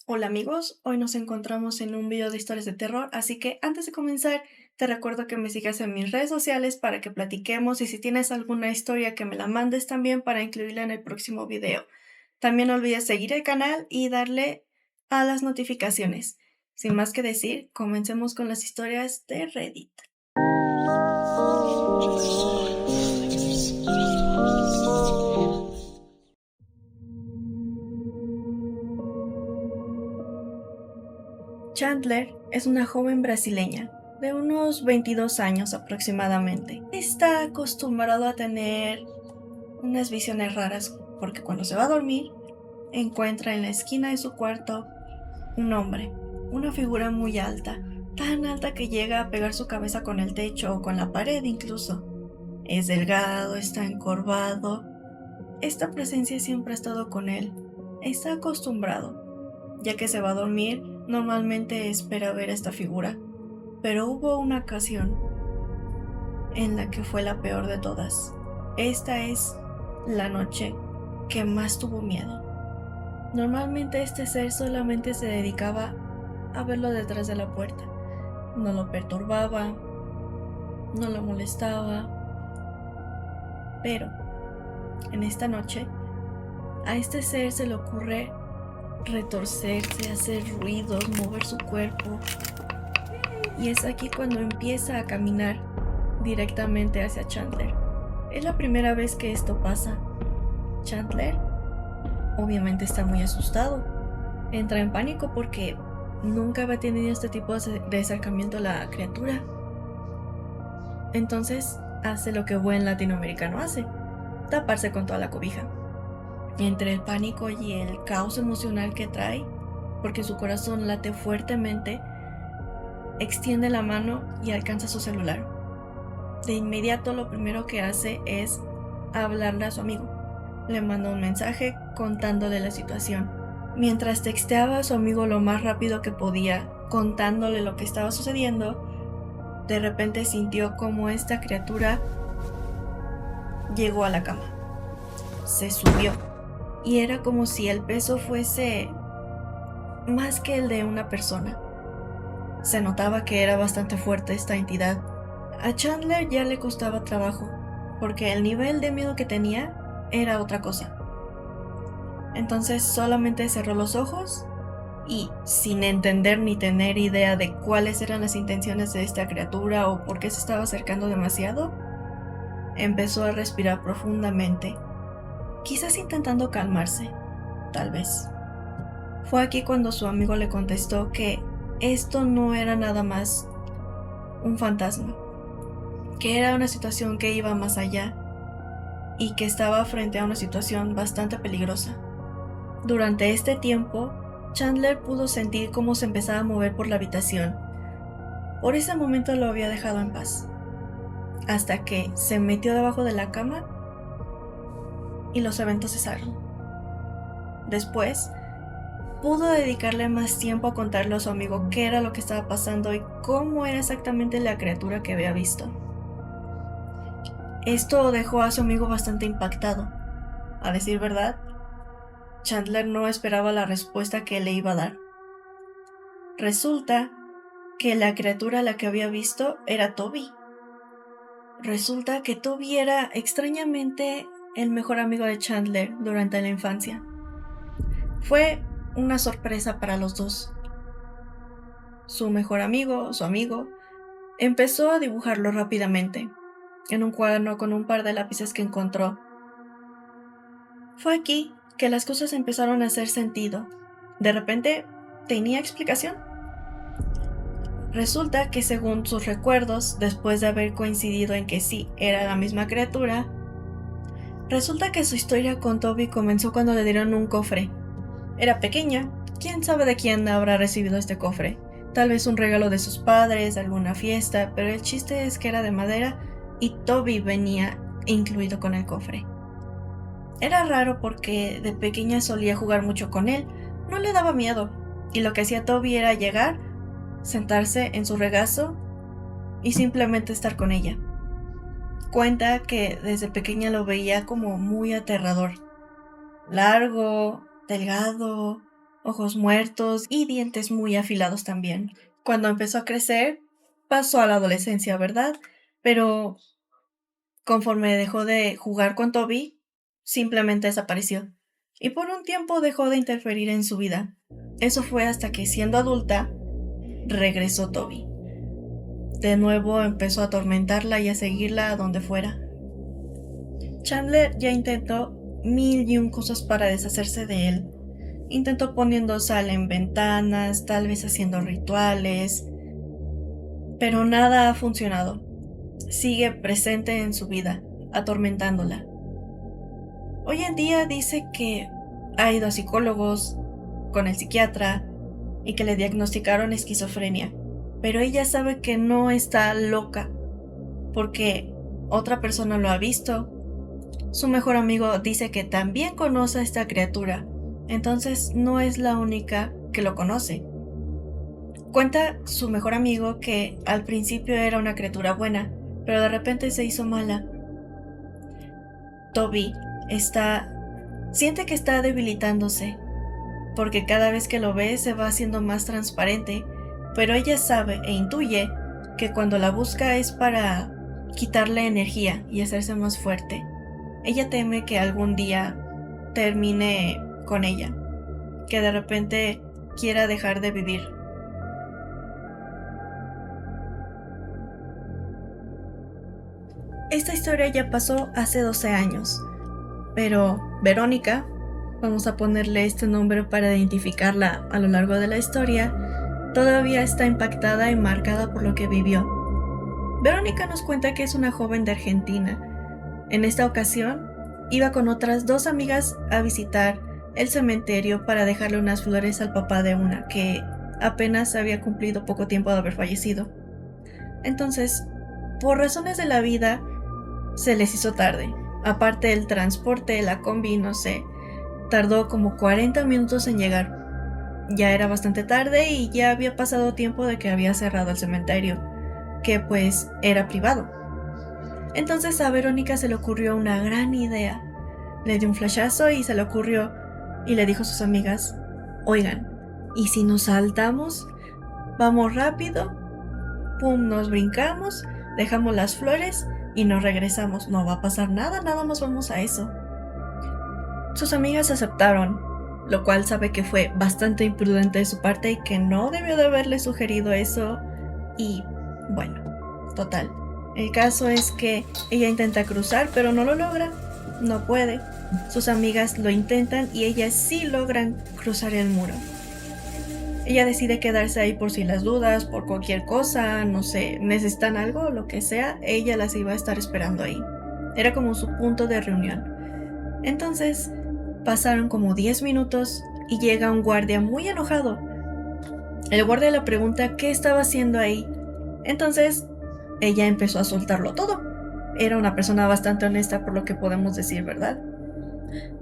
Hola amigos, hoy nos encontramos en un video de historias de terror, así que antes de comenzar te recuerdo que me sigas en mis redes sociales para que platiquemos y si tienes alguna historia que me la mandes también para incluirla en el próximo video. También no olvides seguir el canal y darle a las notificaciones. Sin más que decir, comencemos con las historias de Reddit. Chandler es una joven brasileña de unos 22 años aproximadamente. Está acostumbrado a tener unas visiones raras porque cuando se va a dormir encuentra en la esquina de su cuarto un hombre, una figura muy alta, tan alta que llega a pegar su cabeza con el techo o con la pared incluso. Es delgado, está encorvado. Esta presencia siempre ha estado con él. Está acostumbrado. Ya que se va a dormir, normalmente espera ver a esta figura. Pero hubo una ocasión en la que fue la peor de todas. Esta es la noche que más tuvo miedo. Normalmente este ser solamente se dedicaba a verlo detrás de la puerta. No lo perturbaba, no lo molestaba. Pero en esta noche, a este ser se le ocurre retorcerse, hacer ruidos, mover su cuerpo. Y es aquí cuando empieza a caminar directamente hacia Chandler. Es la primera vez que esto pasa. Chandler obviamente está muy asustado. Entra en pánico porque nunca había tenido este tipo de acercamiento a la criatura. Entonces hace lo que buen latinoamericano hace: taparse con toda la cobija. Entre el pánico y el caos emocional que trae, porque su corazón late fuertemente, extiende la mano y alcanza su celular. De inmediato lo primero que hace es hablarle a su amigo. Le manda un mensaje contándole la situación. Mientras texteaba a su amigo lo más rápido que podía, contándole lo que estaba sucediendo, de repente sintió como esta criatura llegó a la cama. Se subió y era como si el peso fuese más que el de una persona. Se notaba que era bastante fuerte esta entidad. A Chandler ya le costaba trabajo, porque el nivel de miedo que tenía era otra cosa. Entonces solamente cerró los ojos y, sin entender ni tener idea de cuáles eran las intenciones de esta criatura o por qué se estaba acercando demasiado, empezó a respirar profundamente, quizás intentando calmarse, tal vez. Fue aquí cuando su amigo le contestó que esto no era nada más un fantasma, que era una situación que iba más allá y que estaba frente a una situación bastante peligrosa. Durante este tiempo, Chandler pudo sentir cómo se empezaba a mover por la habitación. Por ese momento lo había dejado en paz, hasta que se metió debajo de la cama y los eventos cesaron. Después, pudo dedicarle más tiempo a contarle a su amigo qué era lo que estaba pasando y cómo era exactamente la criatura que había visto. Esto dejó a su amigo bastante impactado. A decir verdad, Chandler no esperaba la respuesta que le iba a dar. Resulta que la criatura a la que había visto era Toby. Resulta que Toby era extrañamente el mejor amigo de Chandler durante la infancia. Fue una sorpresa para los dos. Su mejor amigo, su amigo, empezó a dibujarlo rápidamente, en un cuaderno con un par de lápices que encontró. Fue aquí que las cosas empezaron a hacer sentido. De repente, tenía explicación. Resulta que según sus recuerdos, después de haber coincidido en que sí, era la misma criatura, resulta que su historia con Toby comenzó cuando le dieron un cofre. Era pequeña, quién sabe de quién habrá recibido este cofre. Tal vez un regalo de sus padres, de alguna fiesta, pero el chiste es que era de madera y Toby venía incluido con el cofre. Era raro porque de pequeña solía jugar mucho con él, no le daba miedo, y lo que hacía Toby era llegar, sentarse en su regazo y simplemente estar con ella. Cuenta que desde pequeña lo veía como muy aterrador. Largo, delgado, ojos muertos y dientes muy afilados también. Cuando empezó a crecer, pasó a la adolescencia, ¿verdad? Pero conforme dejó de jugar con Toby, simplemente desapareció. Y por un tiempo dejó de interferir en su vida. Eso fue hasta que, siendo adulta, regresó Toby. De nuevo empezó a atormentarla y a seguirla a donde fuera. Chandler ya intentó mil y un cosas para deshacerse de él. Intentó poniendo sal en ventanas, tal vez haciendo rituales, pero nada ha funcionado. Sigue presente en su vida, atormentándola. Hoy en día dice que ha ido a psicólogos, con el psiquiatra, y que le diagnosticaron esquizofrenia, pero ella sabe que no está loca, porque otra persona lo ha visto. Su mejor amigo dice que también conoce a esta criatura, entonces no es la única que lo conoce. Cuenta su mejor amigo que al principio era una criatura buena, pero de repente se hizo mala. Toby siente que está debilitándose, porque cada vez que lo ve se va haciendo más transparente, pero ella sabe e intuye que cuando la busca es para quitarle energía y hacerse más fuerte. Ella teme que algún día termine con ella, que de repente quiera dejar de vivir. Esta historia ya pasó hace 12 años, pero Verónica, vamos a ponerle este nombre para identificarla a lo largo de la historia, todavía está impactada y marcada por lo que vivió. Verónica nos cuenta que es una joven de Argentina. En esta ocasión, iba con otras 2 amigas a visitar el cementerio para dejarle unas flores al papá de una, que apenas había cumplido poco tiempo de haber fallecido. Entonces, por razones de la vida, se les hizo tarde. Aparte del transporte, la combi, no sé, tardó como 40 minutos en llegar. Ya era bastante tarde y ya había pasado tiempo de que había cerrado el cementerio, que pues era privado. Entonces a Verónica se le ocurrió una gran idea. Le dio un flashazo y se le ocurrió y le dijo a sus amigas: oigan, ¿y si nos saltamos? Vamos rápido, pum, nos brincamos, dejamos las flores y nos regresamos. No va a pasar nada, nada más vamos a eso. Sus amigas aceptaron, lo cual sabe que fue bastante imprudente de su parte y que no debió de haberle sugerido eso. Y bueno, total. El caso es que ella intenta cruzar, pero no lo logra, no puede. Sus amigas lo intentan y ellas sí logran cruzar el muro. Ella decide quedarse ahí por si las dudas, por cualquier cosa, no sé, necesitan algo, lo que sea, ella las iba a estar esperando ahí. Era como su punto de reunión. Entonces, pasaron como 10 minutos y llega un guardia muy enojado. El guardia le pregunta qué estaba haciendo ahí. Entonces, ella empezó a soltarlo todo. Era una persona bastante honesta, por lo que podemos decir, ¿verdad?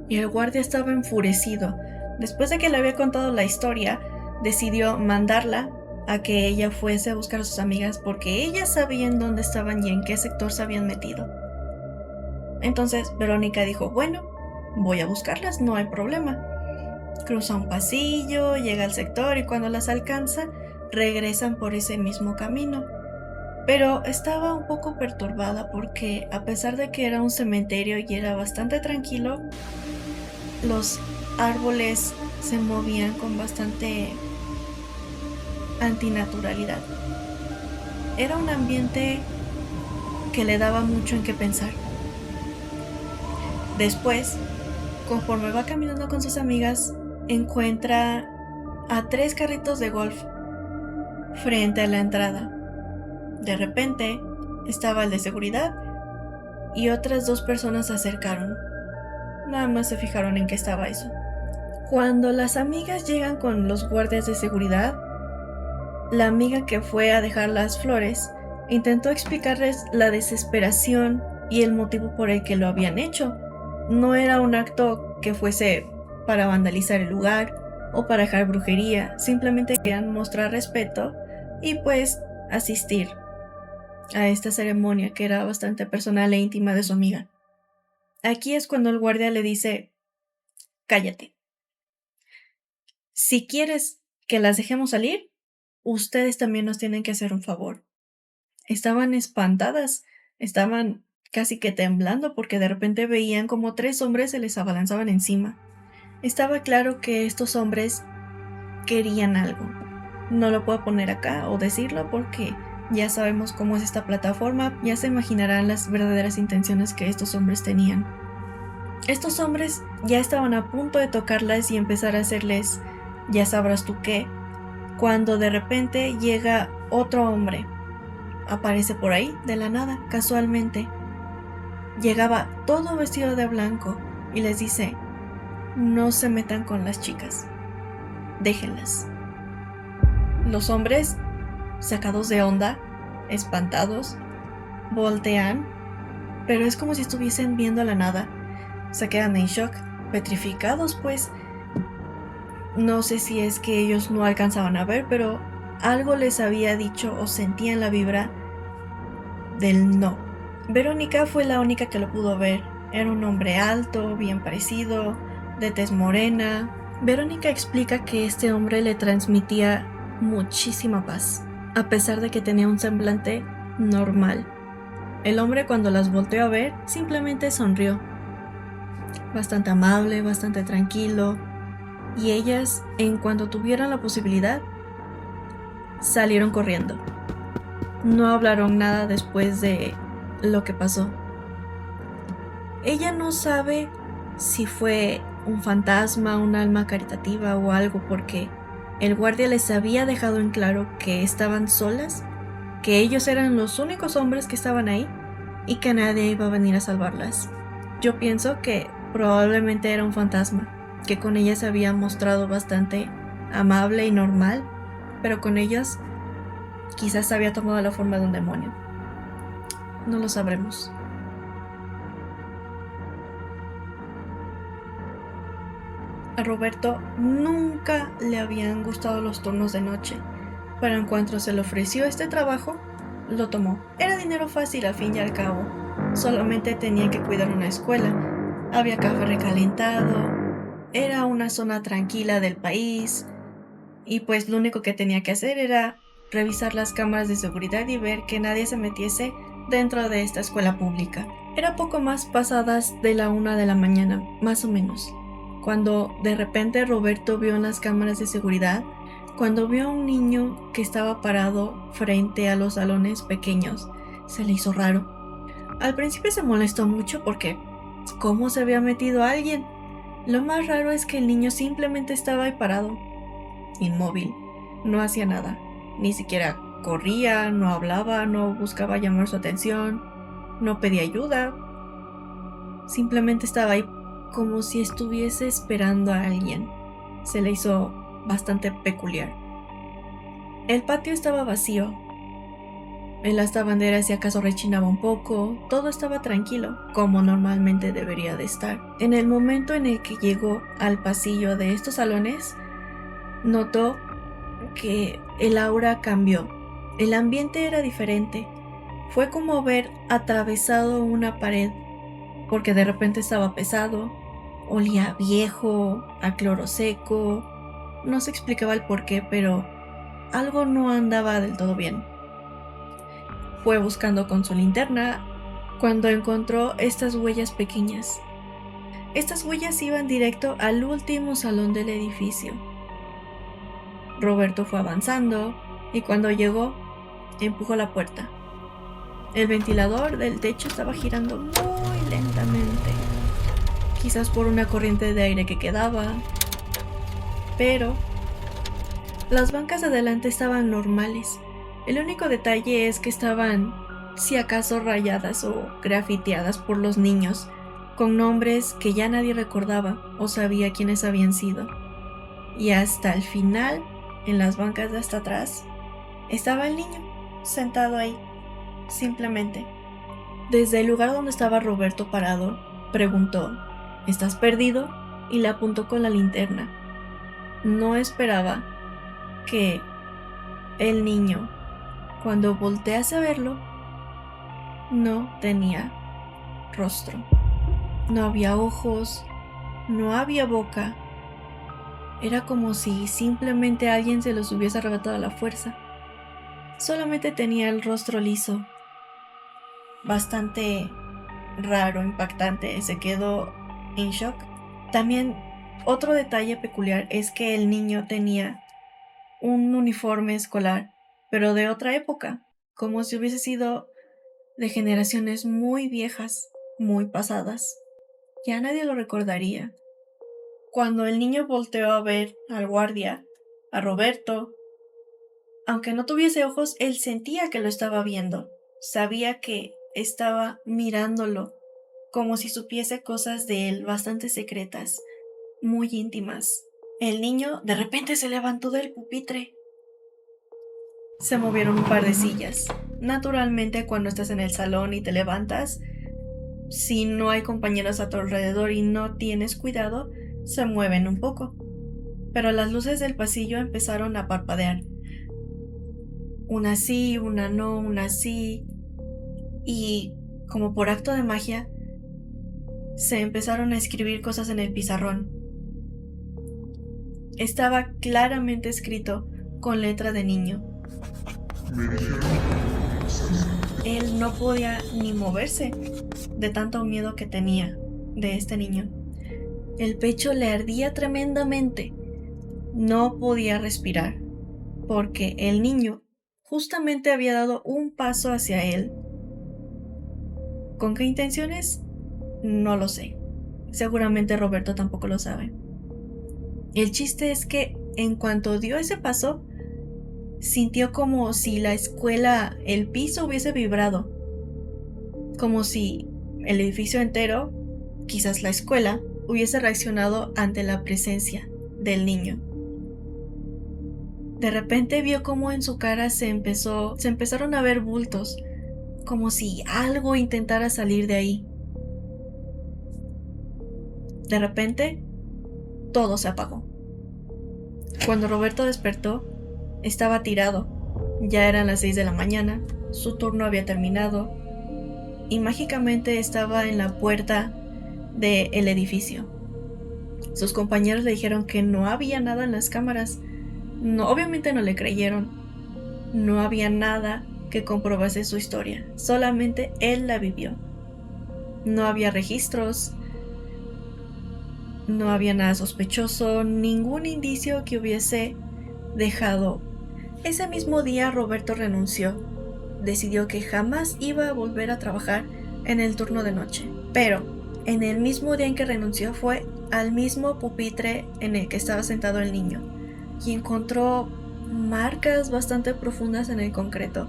Y el guardia estaba enfurecido. Después de que le había contado la historia, decidió mandarla a que ella fuese a buscar a sus amigas porque ellas sabían dónde estaban y en qué sector se habían metido. Entonces Verónica dijo: bueno, voy a buscarlas, no hay problema. Cruza un pasillo, llega al sector y cuando las alcanza, regresan por ese mismo camino. Pero estaba un poco perturbada porque, a pesar de que era un cementerio y era bastante tranquilo, los árboles se movían con bastante antinaturalidad. Era un ambiente que le daba mucho en qué pensar. Después, conforme va caminando con sus amigas, encuentra a 3 carritos de golf frente a la entrada. De repente, estaba el de seguridad y otras 2 personas se acercaron. Nada más se fijaron en qué estaba eso. Cuando las amigas llegan con los guardias de seguridad, la amiga que fue a dejar las flores intentó explicarles la desesperación y el motivo por el que lo habían hecho. No era un acto que fuese para vandalizar el lugar o para dejar brujería, simplemente querían mostrar respeto y pues asistir a esta ceremonia que era bastante personal e íntima de su amiga. Aquí es cuando el guardia le dice: cállate. Si quieres que las dejemos salir, ustedes también nos tienen que hacer un favor. Estaban espantadas, estaban casi que temblando porque de repente veían como 3 hombres se les abalanzaban encima. Estaba claro que estos hombres querían algo. No lo puedo poner acá o decirlo porque ya sabemos cómo es esta plataforma, ya se imaginarán las verdaderas intenciones que estos hombres tenían. Estos hombres ya estaban a punto de tocarlas y empezar a hacerles, ya sabrás tú qué, cuando de repente llega otro hombre. Aparece por ahí, de la nada, casualmente. Llegaba todo vestido de blanco y les dice: no se metan con las chicas, déjenlas. Los hombres, sacados de onda, espantados, voltean, pero es como si estuviesen viendo la nada. Se quedan en shock, petrificados, pues. No sé si es que ellos no alcanzaban a ver, pero algo les había dicho o sentían la vibra del no. Verónica fue la única que lo pudo ver. Era un hombre alto, bien parecido, de tez morena. Verónica explica que este hombre le transmitía muchísima paz, a pesar de que tenía un semblante normal. El hombre, cuando las volteó a ver, simplemente sonrió. Bastante amable, bastante tranquilo. Y ellas, en cuanto tuvieron la posibilidad, salieron corriendo. No hablaron nada después de lo que pasó. Ella no sabe si fue un fantasma, un alma caritativa o algo, porque el guardia les había dejado en claro que estaban solas, que ellos eran los únicos hombres que estaban ahí y que nadie iba a venir a salvarlas. Yo pienso que probablemente era un fantasma, que con ellas se había mostrado bastante amable y normal, pero con ellas quizás había tomado la forma de un demonio. No lo sabremos. A Roberto nunca le habían gustado los turnos de noche, pero en cuanto se le ofreció este trabajo, lo tomó. Era dinero fácil al fin y al cabo. Solamente tenía que cuidar una escuela. Había café recalentado. Era una zona tranquila del país. Y pues lo único que tenía que hacer era revisar las cámaras de seguridad y ver que nadie se metiese dentro de esta escuela pública. Era poco más pasadas de la 1 de la mañana, más o menos, cuando de repente Roberto vio en las cámaras de seguridad, cuando vio a un niño que estaba parado frente a los salones pequeños. Se le hizo raro. Al principio se molestó mucho porque ¿cómo se había metido alguien? Lo más raro es que el niño simplemente estaba ahí parado, inmóvil, no hacía nada, ni siquiera corría, no hablaba, no buscaba llamar su atención, no pedía ayuda, simplemente estaba ahí como si estuviese esperando a alguien. Se le hizo bastante peculiar. El patio estaba vacío. En las lavanderas si acaso rechinaba un poco, todo estaba tranquilo, como normalmente debería de estar. En el momento en el que llegó al pasillo de estos salones, notó que el aura cambió. El ambiente era diferente. Fue como ver atravesado una pared, porque de repente estaba pesado, olía viejo, a cloro seco. No se explicaba el por qué, pero algo no andaba del todo bien. Fue buscando con su linterna cuando encontró estas huellas pequeñas. Estas huellas iban directo al último salón del edificio. Roberto fue avanzando y cuando llegó, empujó la puerta. El ventilador del techo estaba girando muy lentamente, quizás por una corriente de aire que quedaba, pero las bancas de adelante estaban normales. El único detalle es que estaban, si acaso, rayadas o grafiteadas por los niños, con nombres que ya nadie recordaba o sabía quiénes habían sido. Y hasta el final, en las bancas de hasta atrás, estaba el niño, sentado ahí, simplemente. Desde el lugar donde estaba Roberto parado, preguntó: ¿estás perdido? Y le apuntó con la linterna. No esperaba que el niño, cuando voltease a verlo, no tenía rostro. No había ojos, no había boca, Era como si simplemente alguien se los hubiese arrebatado a la fuerza. Solamente tenía el rostro liso, bastante raro, impactante. Se quedó en shock. También otro detalle peculiar es que el niño tenía un uniforme escolar, pero de otra época, como si hubiese sido de generaciones muy viejas, muy pasadas. Ya nadie lo recordaría. Cuando el niño volteó a ver al guardia, a Roberto, aunque no tuviese ojos, él sentía que lo estaba viendo. Sabía que estaba mirándolo, como si supiese cosas de él bastante secretas, muy íntimas. El niño de repente se levantó del pupitre. Se movieron un par de sillas. Naturalmente, cuando estás en el salón y te levantas, si no hay compañeros a tu alrededor y no tienes cuidado, se mueven un poco. Pero las luces del pasillo empezaron a parpadear. Una sí, una no, una sí. Y, como por acto de magia, se empezaron a escribir cosas en el pizarrón. Estaba claramente escrito con letra de niño. Él no podía ni moverse de tanto miedo que tenía de este niño. El pecho le ardía tremendamente. No podía respirar, porque el niño justamente había dado un paso hacia él. ¿Con qué intenciones? No lo sé. Seguramente Roberto tampoco lo sabe. El chiste es que en cuanto dio ese paso, sintió como si la escuela, el piso hubiese vibrado, como si el edificio entero, quizás la escuela, hubiese reaccionado ante la presencia del niño. De repente vio cómo en su cara se empezaron a ver bultos, como si algo intentara salir de ahí. De repente, todo se apagó. Cuando Roberto despertó, estaba tirado. Ya eran las 6 de la mañana, su turno había terminado y mágicamente estaba en la puerta del edificio. Sus compañeros le dijeron que no había nada en las cámaras. No, obviamente no le creyeron. No había nada que comprobase su historia, solamente él la vivió. No había registros, no había nada sospechoso, ningún indicio que hubiese dejado. Ese mismo día Roberto renunció. Decidió que jamás iba a volver a trabajar en el turno de noche. Pero en el mismo día en que renunció fue al mismo pupitre en el que estaba sentado el niño y encontró marcas bastante profundas en el concreto,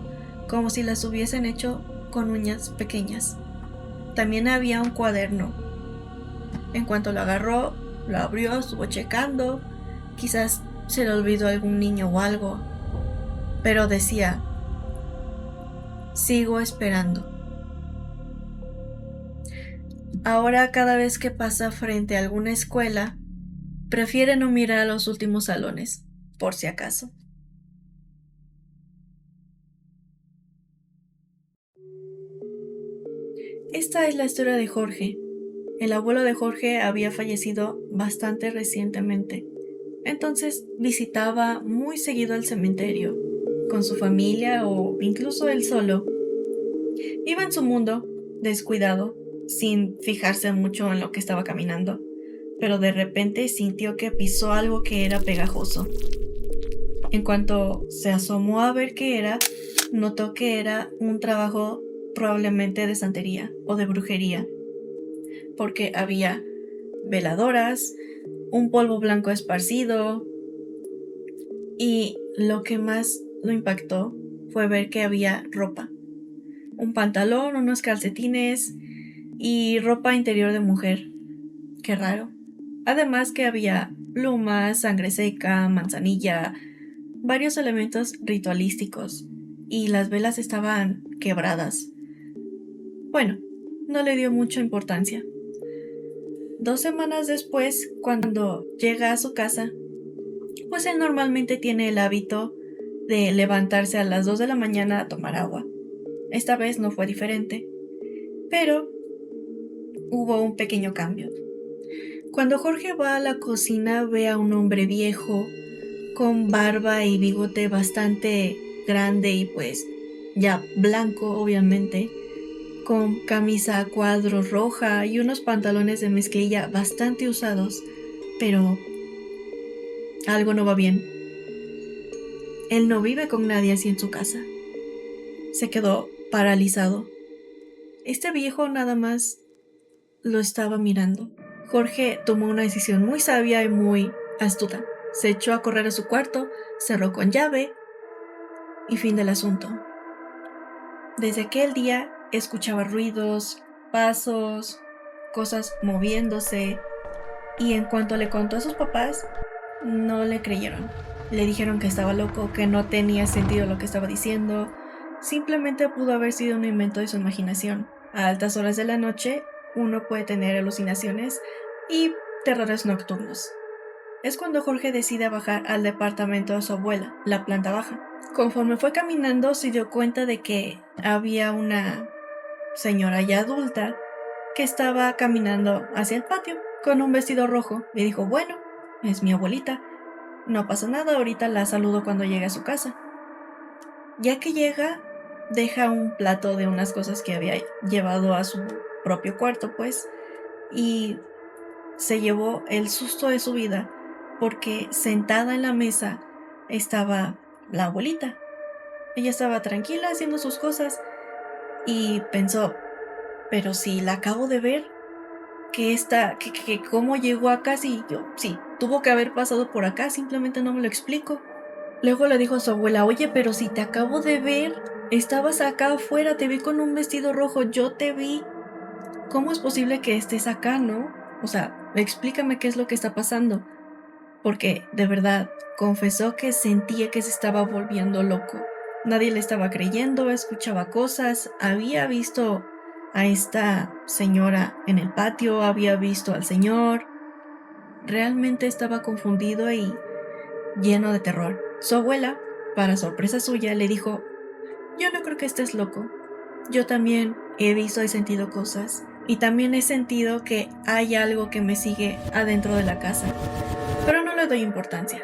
como si las hubiesen hecho con uñas pequeñas. También había un cuaderno. En cuanto lo agarró, lo abrió, estuvo checando. Quizás se le olvidó algún niño o algo, pero decía: sigo esperando. Ahora, cada vez que pasa frente a alguna escuela, prefiere no mirar a los últimos salones, por si acaso. Esta es la historia de Jorge. El abuelo de Jorge había fallecido bastante recientemente, entonces visitaba muy seguido el cementerio, con su familia o incluso él solo. Iba en su mundo, descuidado, sin fijarse mucho en lo que estaba caminando, pero de repente sintió que pisó algo que era pegajoso. En cuanto se asomó a ver qué era, notó que era un trabajo probablemente de santería o de brujería, porque había veladoras, un polvo blanco esparcido, y lo que más lo impactó fue ver que había ropa, un pantalón, unos calcetines y ropa interior de mujer. Qué raro. Además que había plumas, sangre seca, manzanilla, varios elementos ritualísticos, y las velas estaban quebradas. Bueno, no le dio mucha importancia. 2 semanas después, cuando llega a su casa, pues él normalmente tiene el hábito de levantarse a las 2 de la mañana a tomar agua. Esta vez no fue diferente, pero hubo un pequeño cambio. Cuando Jorge va a la cocina ve a un hombre viejo, con barba y bigote bastante grande y pues ya blanco obviamente, con camisa a cuadros roja y unos pantalones de mezclilla bastante usados, pero algo no va bien. Él no vive con nadie así en su casa. Se quedó paralizado. Este viejo nada más lo estaba mirando. Jorge tomó una decisión muy sabia y muy astuta. Se echó a correr a su cuarto, cerró con llave y fin del asunto. Desde aquel día escuchaba ruidos, pasos, cosas moviéndose, y en cuanto le contó a sus papás, no le creyeron. Le dijeron que estaba loco, que no tenía sentido lo que estaba diciendo. Simplemente pudo haber sido un invento de su imaginación. A altas horas de la noche, uno puede tener alucinaciones y terrores nocturnos. Es cuando Jorge decide bajar al departamento de su abuela, la planta baja. Conforme fue caminando, se dio cuenta de que había una señora ya adulta que estaba caminando hacia el patio con un vestido rojo y dijo, bueno, es mi abuelita, no pasa nada, ahorita la saludo cuando llegue a su casa. Ya que llega, deja un plato de unas cosas que había llevado a su propio cuarto, pues, y se llevó el susto de su vida porque sentada en la mesa estaba la abuelita. Ella estaba tranquila haciendo sus cosas y pensó, pero si la acabo de ver, que cómo llegó acá, sí, sí, tuvo que haber pasado por acá, simplemente no me lo explico. Luego le dijo a su abuela, oye, pero si te acabo de ver, estabas acá afuera, te vi con un vestido rojo, yo te vi. ¿Cómo es posible que estés acá, no? O sea, explícame qué es lo que está pasando. Porque, de verdad, confesó que sentía que se estaba volviendo loco. Nadie le estaba creyendo, escuchaba cosas, había visto a esta señora en el patio, había visto al señor. Realmente estaba confundido y lleno de terror. Su abuela, para sorpresa suya, le dijo, yo no creo que estés loco. Yo también he visto y sentido cosas. Y también he sentido que hay algo que me sigue adentro de la casa. Pero no le doy importancia.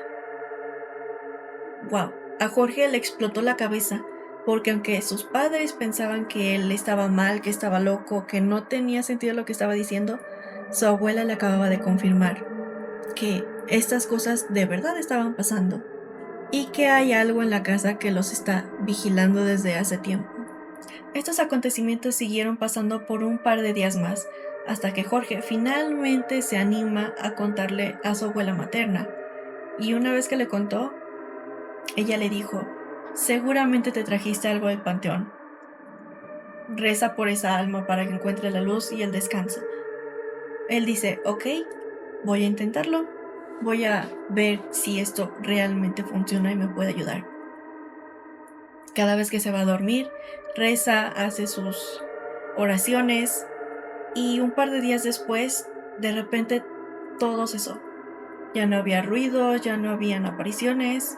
Wow, a Jorge le explotó la cabeza, porque aunque sus padres pensaban que él estaba mal, que estaba loco, que no tenía sentido lo que estaba diciendo, su abuela le acababa de confirmar que estas cosas de verdad estaban pasando y que hay algo en la casa que los está vigilando desde hace tiempo. Estos acontecimientos siguieron pasando por un par de días más, hasta que Jorge finalmente se anima a contarle a su abuela materna, y una vez que le contó, ella le dijo, seguramente te trajiste algo del panteón. Reza por esa alma para que encuentre la luz y el descanso. Él dice, ok, voy a intentarlo, voy a ver si esto realmente funciona y me puede ayudar. Cada vez que se va a dormir, reza, hace sus oraciones y un par de días después, de repente, todo cesó. Ya no había ruido, ya no habían apariciones.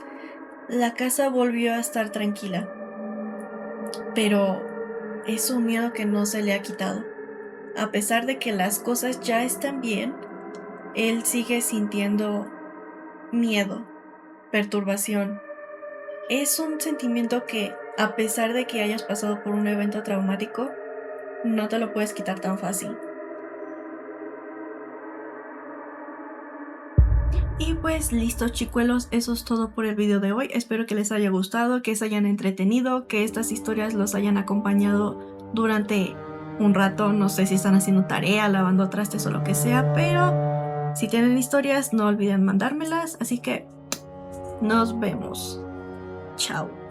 La casa volvió a estar tranquila, pero es un miedo que no se le ha quitado. A pesar de que las cosas ya están bien, él sigue sintiendo miedo, perturbación. Es un sentimiento que, a pesar de que hayas pasado por un evento traumático, no te lo puedes quitar tan fácil. Y pues listo, chicuelos, eso es todo por el video de hoy. Espero que les haya gustado, que se hayan entretenido, que estas historias los hayan acompañado durante un rato. No sé si están haciendo tarea, lavando trastes o lo que sea, pero si tienen historias no olviden mandármelas. Así que nos vemos. Chao.